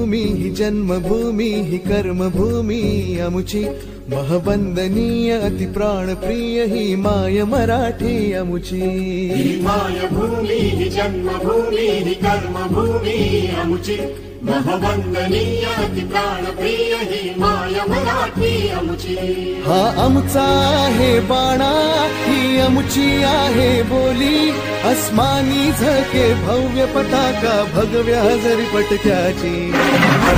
भूमी ही जन्मभूमी ही कर्मभूमी अमुची महवंदनीय अति प्राणप्रिय ही माय मराठी अमुची। ही मायभूमी ही जन्मभूमी ही कर्मभूमी अमुची महवंदनीय अति प्राणप्रिय ही माय मराठी अमुची। हा आमचा आहे बाणा ही अमुची आहे बोली अस्मानी झके भव्य पताका भगव्या हजरी पटक्याची।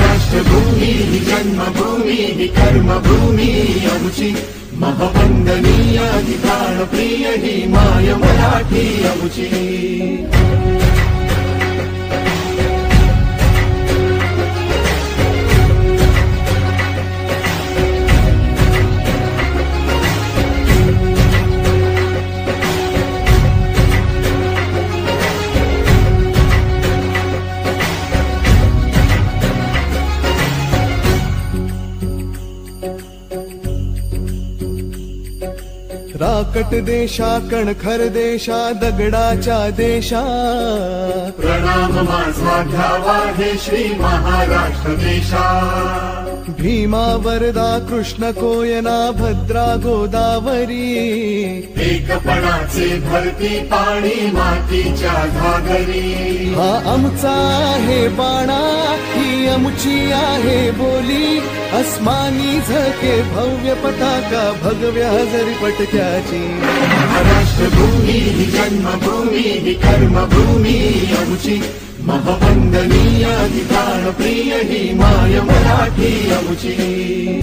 राष्ट्रभूमी ही जन्मभूमी ही कर्मभूमी अमुची महवंदनीय अति प्राणप्रिय ही माय मराठी अमुची। राकट देशा कणखर देशा दगडाच्या देशा प्रणाम माझा घ्यावा हे श्री महाराष्ट्र देशा। भीमा वरदा कृष्ण कोयना भद्रा गोदावरी एकपणाचे भरती पाणी मातीच्या घागरी। हा आमचा आहे बाणा ही अमुची आहे बोली अस्मानी झके भव्य पताका भगव्या हजरी पटक्याची। राष्ट्रभूमी ही जन्मभूमी ही कर्मभूमी अमुची महवंदनीय अति प्राणप्रिय ही माय मराठी अमुची।